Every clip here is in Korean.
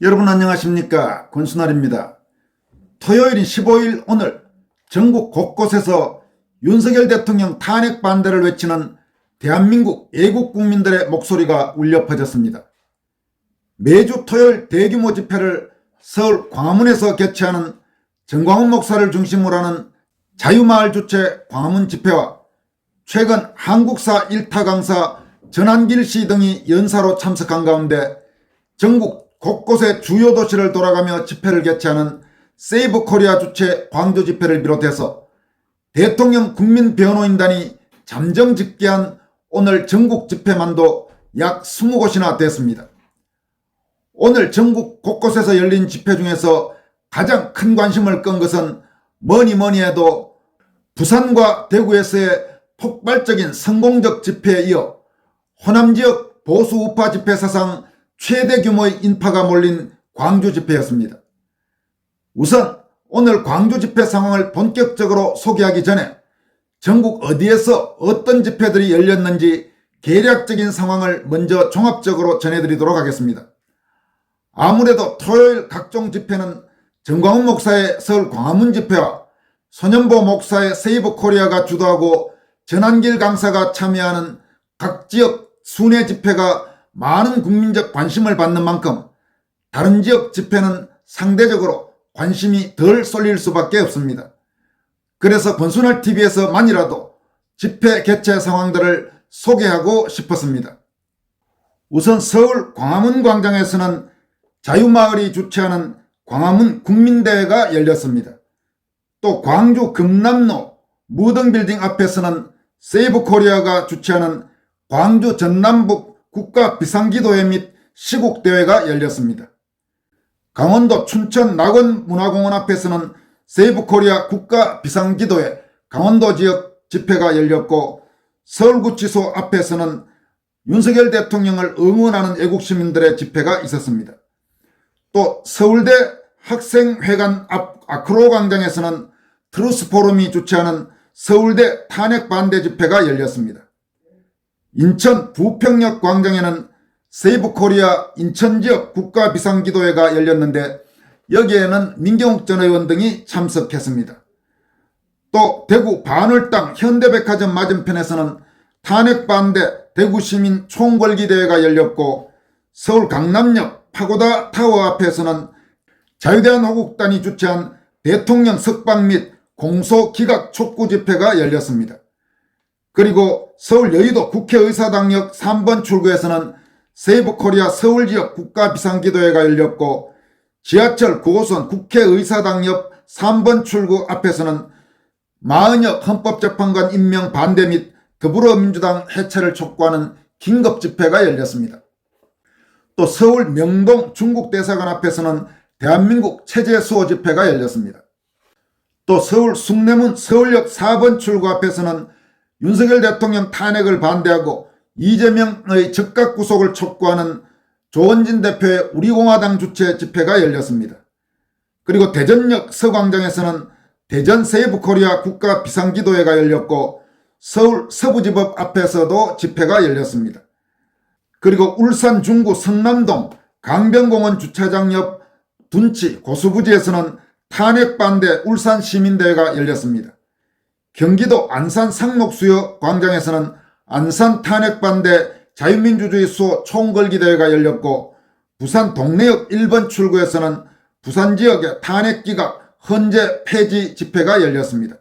여러분 안녕하십니까? 권순알입니다. 토요일인 15일 오늘 전국 곳곳에서 윤석열 대통령 탄핵 반대를 외치는 대한민국 애국 국민들의 목소리가 울려 퍼졌습니다. 매주 토요일 대규모 집회를 서울 광화문에서 개최하는 정광훈 목사를 중심으로 하는 자유마을 주최 광화문 집회와 최근 한국사 일타 강사 전한길 씨 등이 연사로 참석한 가운데 전국 곳곳의 주요 도시를 돌아가며 집회를 개최하는 세이브 코리아 주최 광주 집회를 비롯해서 대통령 국민변호인단이 잠정 집계한 오늘 전국 집회만도 약 20곳이나 됐습니다. 오늘 전국 곳곳에서 열린 집회 중에서 가장 큰 관심을 끈 것은 뭐니 해도 부산과 대구에서의 폭발적인 성공적 집회에 이어 호남 지역 보수 우파 집회 사상 최대 규모의 인파가 몰린 광주 집회였습니다. 우선 오늘 광주 집회 상황을 본격적으로 소개하기 전에 전국 어디에서 어떤 집회들이 열렸는지 개략적인 상황을 먼저 종합적으로 전해드리도록 하겠습니다. 아무래도 토요일 각종 집회는 정광훈 목사의 서울 광화문 집회와 손연보 목사의 세이브 코리아가 주도하고 전한길 강사가 참여하는 각 지역 순회 집회가 많은 국민적 관심을 받는 만큼 다른 지역 집회는 상대적으로 관심이 덜 쏠릴 수밖에 없습니다. 그래서 권순알TV에서만이라도 집회 개최 상황들을 소개하고 싶었습니다. 우선 서울 광화문 광장에서는 자유마을이 주최하는 광화문 국민대회가 열렸습니다. 또 광주 금남로 무등빌딩 앞에서는 세이브코리아가 주최하는 광주 전남북 국가 비상기도회 및 시국대회가 열렸습니다. 강원도 춘천 낙원문화공원 앞에서는 세이브코리아 국가 비상기도회 강원도 지역 집회가 열렸고, 서울구치소 앞에서는 윤석열 대통령을 응원하는 애국시민들의 집회가 있었습니다. 또 서울대 학생회관 앞 아크로 광장에서는 트루스포럼이 주최하는 서울대 탄핵 반대 집회가 열렸습니다. 인천 부평역 광장에는 세이브코리아 인천지역 국가비상기도회가 열렸는데 여기에는 민경욱 전 의원 등이 참석했습니다. 또 대구 반월당 현대백화점 맞은편에서는 탄핵 반대 대구시민 총궐기대회가 열렸고, 서울 강남역 파고다 타워 앞에서는 자유대한호국단이 주최한 대통령 석방 및 공소기각 촉구 집회가 열렸습니다. 그리고 서울 여의도 국회의사당역 3번 출구에서는 세이브코리아 서울지역 국가비상기도회가 열렸고, 지하철 9호선 국회의사당 옆 3번 출구 앞에서는 마은혁 헌법재판관 임명 반대 및 더불어민주당 해체를 촉구하는 긴급집회가 열렸습니다. 또 서울 명동 중국대사관 앞에서는 대한민국 체제수호 집회가 열렸습니다. 또 서울 숭례문 서울역 4번 출구 앞에서는 윤석열 대통령 탄핵을 반대하고 이재명의 즉각 구속을 촉구하는 조원진 대표의 우리공화당 주최 집회가 열렸습니다. 그리고 대전역 서광장에서는 대전 세이브코리아 국가 비상기도회가 열렸고, 서울 서부지법 앞에서도 집회가 열렸습니다. 그리고 울산 중구 성남동 강변공원 주차장 옆 둔치 고수부지에서는 탄핵 반대 울산 시민대회가 열렸습니다. 경기도 안산 상록수요 광장에서는 안산 탄핵 반대 자유민주주의 수호 총궐기대회가 열렸고, 부산 동래역 1번 출구에서는 부산 지역의 탄핵 기각 헌재 폐지 집회가 열렸습니다.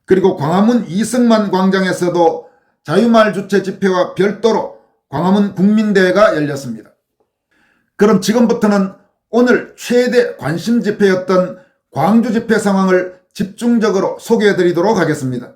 그리고 광화문 이승만 광장에서도 자유마을 주최 집회와 별도로 광화문 국민대회가 열렸습니다. 그럼 지금부터는 오늘 최대 관심 집회였던 광주 집회 상황을 집중적으로 소개해드리도록 하겠습니다.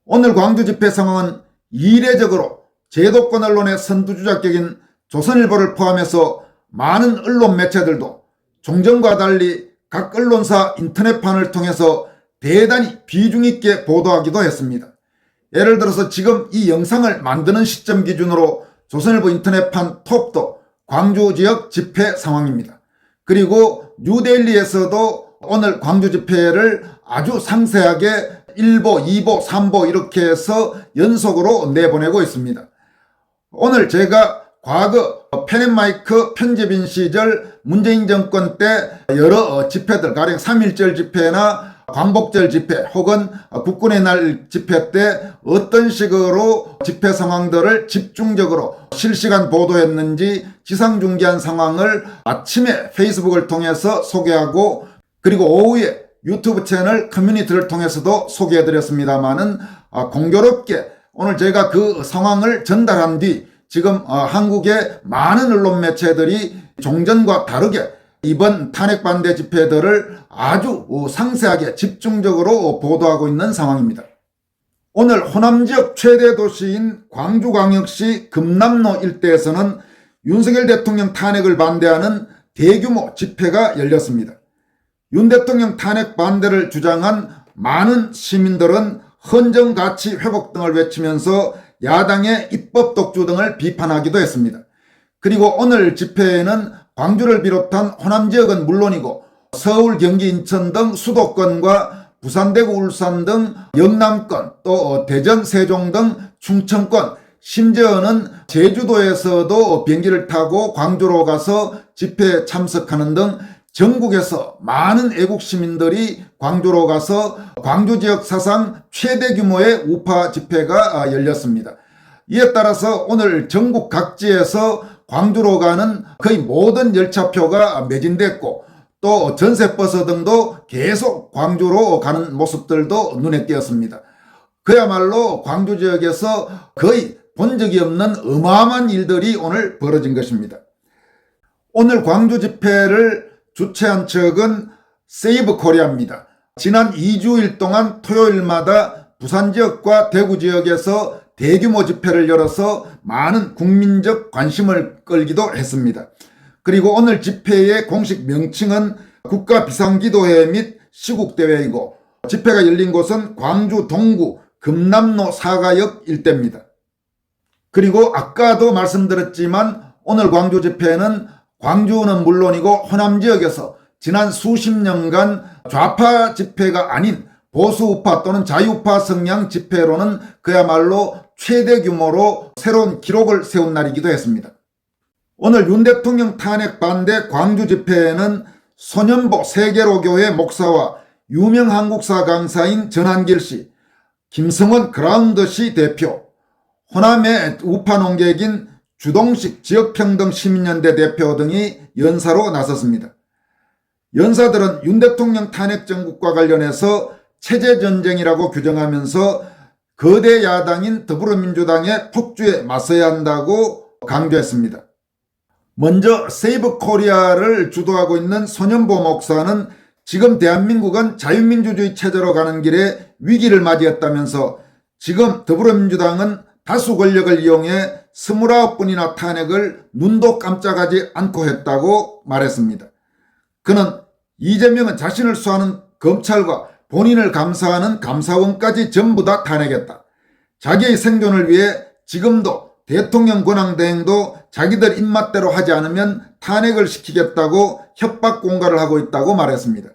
오늘 광주 집회 상황은 이례적으로 제도권 언론의 선두주자격인 조선일보를 포함해서 많은 언론 매체들도 종전과 달리 각 언론사 인터넷판을 통해서 대단히 비중 있게 보도하기도 했습니다. 예를 들어서 지금 이 영상을 만드는 시점 기준으로 조선일보 인터넷판 톱도 광주 지역 집회 상황입니다. 그리고 뉴데일리에서도 오늘 광주 집회를 아주 상세하게 1보, 2보, 3보 이렇게 해서 연속으로 내보내고 있습니다. 오늘 제가 과거 펜앤마이크 편집인 시절 문재인 정권 때 여러 집회들, 가령 3.1절 집회나 광복절 집회 혹은 국군의 날 집회 때 어떤 식으로 집회 상황들을 집중적으로 실시간 보도했는지 지상중계한 상황을 아침에 페이스북을 통해서 소개하고, 그리고 오후에 유튜브 채널 커뮤니티를 통해서도 소개해드렸습니다마는 공교롭게 오늘 제가 그 상황을 전달한 뒤 지금 한국의 많은 언론 매체들이 종전과 다르게 이번 탄핵 반대 집회들을 아주 상세하게 집중적으로 보도하고 있는 상황입니다. 오늘 호남 지역 최대 도시인 광주광역시 금남로 일대에서는 윤석열 대통령 탄핵을 반대하는 대규모 집회가 열렸습니다. 윤 대통령 탄핵 반대를 주장한 많은 시민들은 헌정가치 회복 등을 외치면서 야당의 입법 독주 등을 비판하기도 했습니다. 그리고 오늘 집회에는 광주를 비롯한 호남 지역은 물론이고 서울, 경기, 인천 등 수도권과 부산, 대구, 울산 등 영남권, 또 대전, 세종 등 충청권, 심지어는 제주도에서도 비행기를 타고 광주로 가서 집회에 참석하는 등 전국에서 많은 애국 시민들이 광주로 가서 광주 지역 사상 최대 규모의 우파 집회가 열렸습니다. 이에 따라서 오늘 전국 각지에서 광주로 가는 거의 모든 열차표가 매진됐고, 또 전세버스 등도 계속 광주로 가는 모습들도 눈에 띄었습니다. 그야말로 광주 지역에서 거의 본 적이 없는 어마어마한 일들이 오늘 벌어진 것입니다. 오늘 광주 집회를 주최한 측은 세이브코리아입니다. 지난 2주일 동안 토요일마다 부산 지역과 대구 지역에서 대규모 집회를 열어서 많은 국민적 관심을 끌기도 했습니다. 그리고 오늘 집회의 공식 명칭은 국가비상기도회 및 시국대회이고, 집회가 열린 곳은 광주 동구 금남로 사가역 일대입니다. 그리고 아까도 말씀드렸지만 오늘 광주 집회는 광주는 물론이고 호남 지역에서 지난 수십 년간 좌파 집회가 아닌 보수우파 또는 자유우파 성향 집회로는 그야말로 최대 규모로 새로운 기록을 세운 날이기도 했습니다. 오늘 윤 대통령 탄핵 반대 광주 집회에는 소년보 세계로교회 목사와 유명 한국사 강사인 전한길 씨, 김성원 그라운드시 대표, 호남의 우파 농객인 주동식 지역평등시민연대 대표 등이 연사로 나섰습니다. 연사들은 윤 대통령 탄핵 정국과 관련해서 체제전쟁이라고 규정하면서 거대 야당인 더불어민주당의 폭주에 맞서야 한다고 강조했습니다. 먼저 세이브코리아를 주도하고 있는 소년보 목사는 지금 대한민국은 자유민주주의 체제로 가는 길에 위기를 맞이했다면서 지금 더불어민주당은 다수 권력을 이용해 29번이나 탄핵을 눈도 깜짝하지 않고 했다고 말했습니다. 그는 이재명은 자신을 수사하는 검찰과 본인을 감사하는 감사원까지 전부 다 탄핵했다. 자기의 생존을 위해 지금도 대통령 권한대행도 자기들 입맛대로 하지 않으면 탄핵을 시키겠다고 협박 공갈을 하고 있다고 말했습니다.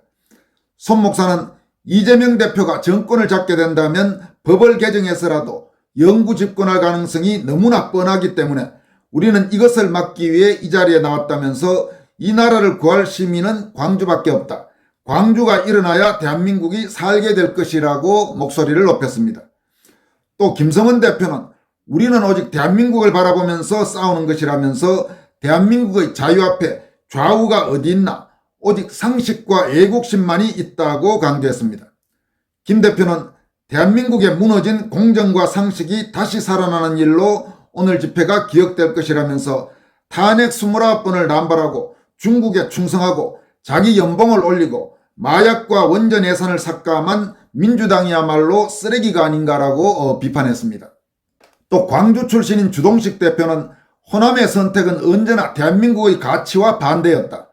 손 목사는 이재명 대표가 정권을 잡게 된다면 법을 개정해서라도 영구 집권할 가능성이 너무나 뻔하기 때문에 우리는 이것을 막기 위해 이 자리에 나왔다면서 이 나라를 구할 시민은 광주밖에 없다. 광주가 일어나야 대한민국이 살게 될 것이라고 목소리를 높였습니다. 또 김성원 대표는 우리는 오직 대한민국을 바라보면서 싸우는 것이라면서 대한민국의 자유 앞에 좌우가 어디 있나, 오직 상식과 애국심만이 있다고 강조했습니다. 김 대표는 대한민국에 무너진 공정과 상식이 다시 살아나는 일로 오늘 집회가 기억될 것이라면서 탄핵 29번을 남발하고 중국에 충성하고 자기 연봉을 올리고 마약과 원전 예산을 삭감한 민주당이야말로 쓰레기가 아닌가라고 비판했습니다. 또 광주 출신인 주동식 대표는 호남의 선택은 언제나 대한민국의 가치와 반대였다.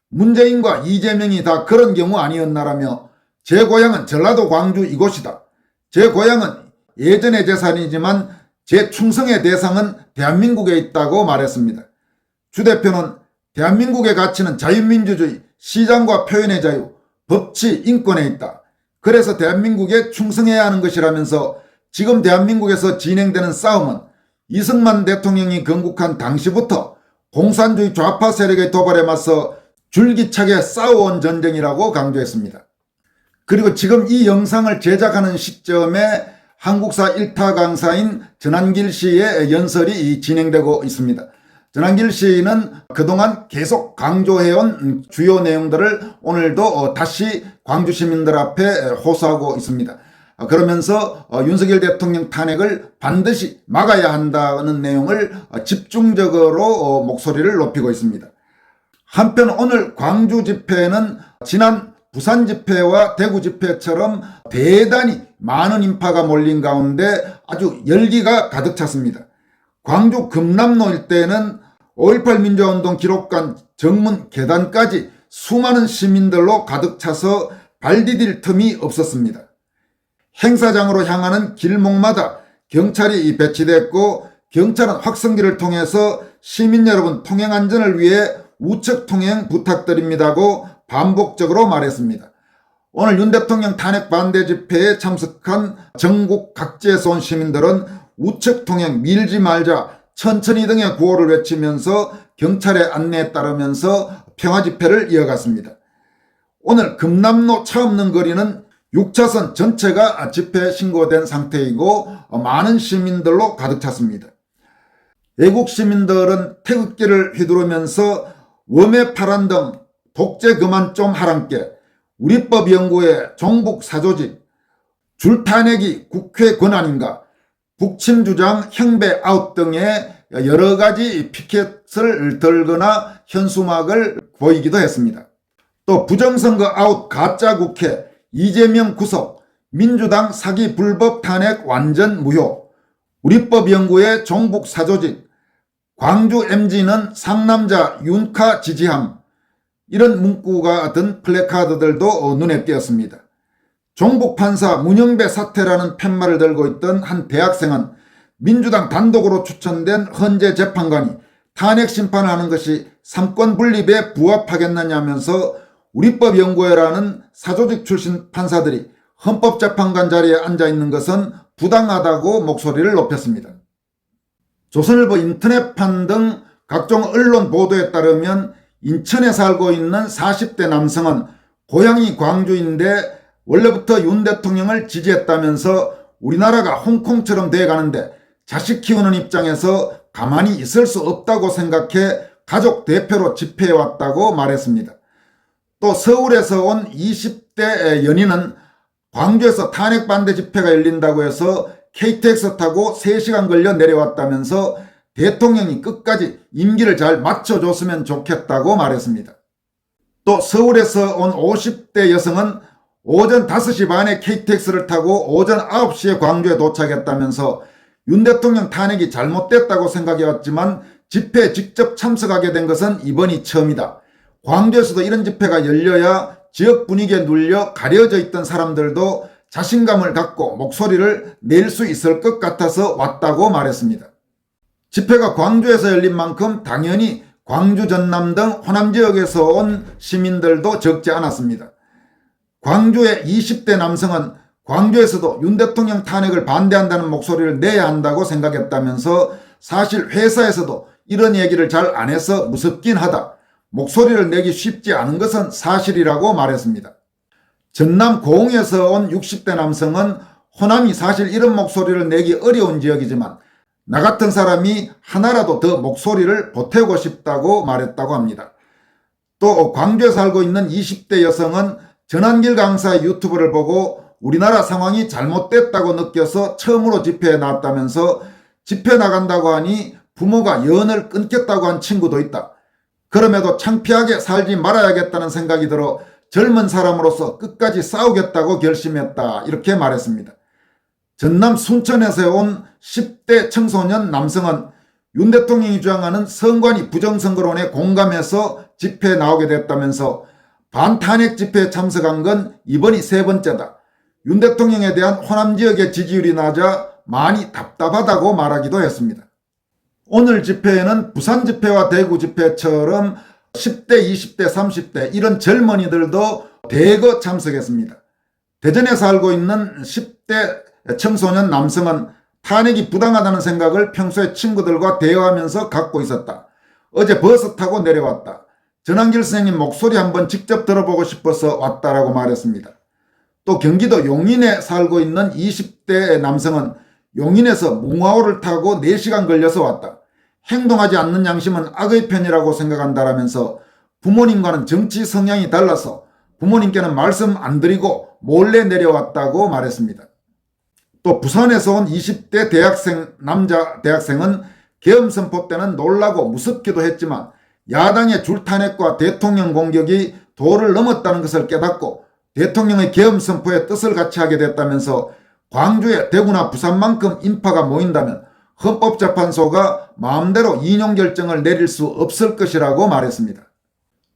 문재인과 이재명이 다 그런 경우 아니었나라며 제 고향은 전라도 광주 이곳이다. 제 고향은 예전의 재산이지만 제 충성의 대상은 대한민국에 있다고 말했습니다. 주 대표는 대한민국의 가치는 자유민주주의, 시장과 표현의 자유, 법치, 인권에 있다. 그래서 대한민국에 충성해야 하는 것이라면서 지금 대한민국에서 진행되는 싸움은 이승만 대통령이 건국한 당시부터 공산주의 좌파 세력의 도발에 맞서 줄기차게 싸워온 전쟁이라고 강조했습니다. 그리고 지금 이 영상을 제작하는 시점에 한국사 일타 강사인 전한길 씨의 연설이 진행되고 있습니다. 전한길 씨는 그동안 계속 강조해온 주요 내용들을 오늘도 다시 광주 시민들 앞에 호소하고 있습니다. 그러면서 윤석열 대통령 탄핵을 반드시 막아야 한다는 내용을 집중적으로 목소리를 높이고 있습니다. 한편 오늘 광주 집회는 지난 부산 집회와 대구 집회처럼 대단히 많은 인파가 몰린 가운데 아주 열기가 가득 찼습니다. 광주 금남로 일대는 5.18 민주화운동 기록관 정문 계단까지 수많은 시민들로 가득 차서 발 디딜 틈이 없었습니다. 행사장으로 향하는 길목마다 경찰이 배치됐고 경찰은 확성기를 통해서 시민 여러분 통행 안전을 위해 우측 통행 부탁드립니다고 반복적으로 말했습니다. 오늘 윤 대통령 탄핵 반대 집회에 참석한 전국 각지에서 온 시민들은 우측 통행 밀지 말자 천천히 등의 구호를 외치면서 경찰의 안내에 따르면서 평화 집회를 이어갔습니다. 오늘 금남로 차 없는 거리는 6차선 전체가 집회 신고된 상태이고 많은 시민들로 가득 찼습니다. 애국 시민들은 태극기를 휘두르면서 웜의 파란 등 독재 그만 좀 하란께 우리법 연구의 종북 사조직 줄탄핵이 국회 권한인가 북침 주장 형배 아웃 등의 여러 가지 피켓을 들거나 현수막을 보이기도 했습니다. 또 부정선거 아웃 가짜 국회 이재명 구속 민주당 사기 불법 탄핵 완전 무효 우리법 연구의 종북 사조직 광주 MG는 상남자 윤카 지지함 이런 문구가 든 플래카드들도 눈에 띄었습니다. 종북 판사 문영배 사태라는 팻말을 들고 있던 한 대학생은 민주당 단독으로 추천된 헌재 재판관이 탄핵 심판을 하는 것이 삼권 분립에 부합하겠느냐면서 우리법 연구회라는 사조직 출신 판사들이 헌법재판관 자리에 앉아있는 것은 부당하다고 목소리를 높였습니다. 조선일보 인터넷판 등 각종 언론 보도에 따르면 인천에 살고 있는 40대 남성은 고향이 광주인데 원래부터 윤 대통령을 지지했다면서 우리나라가 홍콩처럼 돼가는데 자식 키우는 입장에서 가만히 있을 수 없다고 생각해 가족 대표로 집회해 왔다고 말했습니다. 또 서울에서 온 20대 연인은 광주에서 탄핵 반대 집회가 열린다고 해서 KTX 타고 3시간 걸려 내려왔다면서 대통령이 끝까지 임기를 잘 맞춰줬으면 좋겠다고 말했습니다. 또 서울에서 온 50대 여성은 오전 5시 반에 KTX를 타고 오전 9시에 광주에 도착했다면서 윤 대통령 탄핵이 잘못됐다고 생각해왔지만 집회에 직접 참석하게 된 것은 이번이 처음이다. 광주에서도 이런 집회가 열려야 지역 분위기에 눌려 가려져 있던 사람들도 자신감을 갖고 목소리를 낼 수 있을 것 같아서 왔다고 말했습니다. 집회가 광주에서 열린 만큼 당연히 광주 전남 등 호남 지역에서 온 시민들도 적지 않았습니다. 광주의 20대 남성은 광주에서도 윤 대통령 탄핵을 반대한다는 목소리를 내야 한다고 생각했다면서 사실 회사에서도 이런 얘기를 잘 안 해서 무섭긴 하다. 목소리를 내기 쉽지 않은 것은 사실이라고 말했습니다. 전남 고흥에서 온 60대 남성은 호남이 사실 이런 목소리를 내기 어려운 지역이지만 나 같은 사람이 하나라도 더 목소리를 보태고 싶다고 말했다고 합니다. 또 광주에 살고 있는 20대 여성은 전한길 강사의 유튜브를 보고 우리나라 상황이 잘못됐다고 느껴서 처음으로 집회에 나왔다면서 집회 나간다고 하니 부모가 연을 끊겠다고 한 친구도 있다. 그럼에도 창피하게 살지 말아야겠다는 생각이 들어 젊은 사람으로서 끝까지 싸우겠다고 결심했다. 이렇게 말했습니다. 전남 순천에서 온 10대 청소년 남성은 윤 대통령이 주장하는 선관위 부정선거론에 공감해서 집회에 나오게 됐다면서 반탄핵 집회에 참석한 건 이번이 3번째다. 윤 대통령에 대한 호남 지역의 지지율이 낮아 많이 답답하다고 말하기도 했습니다. 오늘 집회에는 부산 집회와 대구 집회처럼 10대, 20대, 30대 이런 젊은이들도 대거 참석했습니다. 대전에 살고 있는 10대 청소년 남성은 탄핵이 부당하다는 생각을 평소에 친구들과 대화하면서 갖고 있었다. 어제 버스 타고 내려왔다. 전한길 선생님 목소리 한번 직접 들어보고 싶어서 왔다라고 말했습니다. 또 경기도 용인에 살고 있는 20대 남성은 용인에서 뭉화호를 타고 4시간 걸려서 왔다. 행동하지 않는 양심은 악의 편이라고 생각한다라면서 부모님과는 정치 성향이 달라서 부모님께는 말씀 안 드리고 몰래 내려왔다고 말했습니다. 또 부산에서 온 20대 남자 대학생은 계엄 선포 때는 놀라고 무섭기도 했지만 야당의 줄탄핵과 대통령 공격이 도를 넘었다는 것을 깨닫고 대통령의 계엄 선포에 뜻을 같이 하게 됐다면서 광주에 대구나 부산만큼 인파가 모인다면 헌법재판소가 마음대로 인용 결정을 내릴 수 없을 것이라고 말했습니다.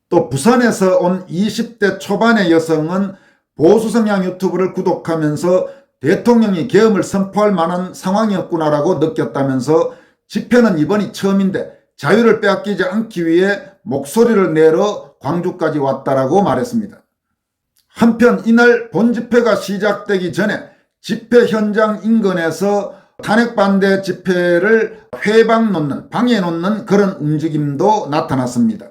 또 부산에서 온 20대 초반의 여성은 보수 성향 유튜브를 구독하면서 대통령이 계엄을 선포할 만한 상황이었구나라고 느꼈다면서 집회는 이번이 처음인데 자유를 빼앗기지 않기 위해 목소리를 내러 광주까지 왔다라고 말했습니다. 한편 이날 본집회가 시작되기 전에 집회 현장 인근에서 탄핵 반대 집회를 방해 놓는 그런 움직임도 나타났습니다.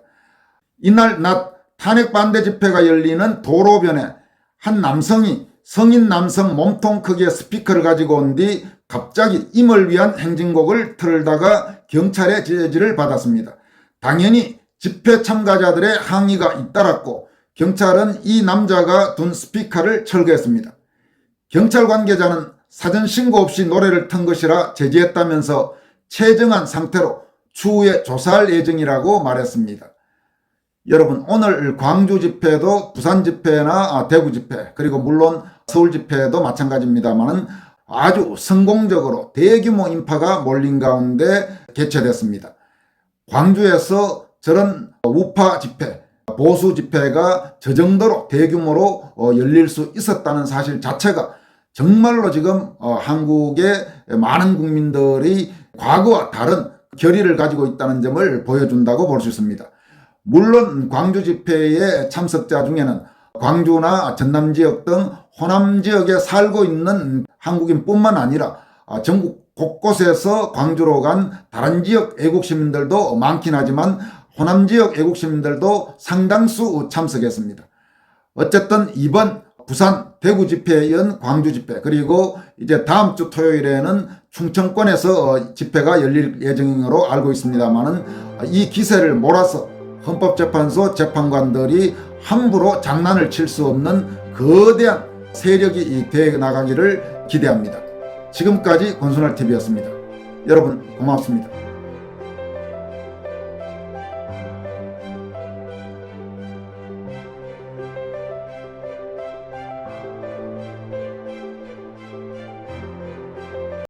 이날 낮 탄핵 반대 집회가 열리는 도로변에 한 남성이 성인 남성 몸통 크기의 스피커를 가지고 온 뒤 갑자기 임을 위한 행진곡을 틀다가 경찰의 제지를 받았습니다. 당연히 집회 참가자들의 항의가 잇따랐고 경찰은 이 남자가 둔 스피커를 철거했습니다. 경찰 관계자는 사전 신고 없이 노래를 튼 것이라 제지했다면서 체정한 상태로 추후에 조사할 예정이라고 말했습니다. 여러분, 오늘 광주 집회도 부산 집회나 대구 집회 그리고 물론 서울 집회도 마찬가지입니다만 아주 성공적으로 대규모 인파가 몰린 가운데 개최됐습니다. 광주에서 저런 우파 집회, 보수 집회가 저 정도로 대규모로 열릴 수 있었다는 사실 자체가 정말로 지금 한국의 많은 국민들이 과거와 다른 결의를 가지고 있다는 점을 보여준다고 볼 수 있습니다. 물론 광주 집회의 참석자 중에는 광주나 전남 지역 등 호남 지역에 살고 있는 한국인뿐만 아니라 전국 곳곳에서 광주로 간 다른 지역 애국 시민들도 많긴 하지만 호남 지역 애국 시민들도 상당수 참석했습니다. 어쨌든 이번 부산 대구 집회에 이은 광주 집회 그리고 이제 다음 주 토요일에는 충청권에서 집회가 열릴 예정으로 알고 있습니다만은 이 기세를 몰아서 헌법재판소 재판관들이 함부로 장난을 칠 수 없는 거대한 세력이 되어 나가기를 기대합니다. 지금까지 권순할TV였습니다. 여러분 고맙습니다.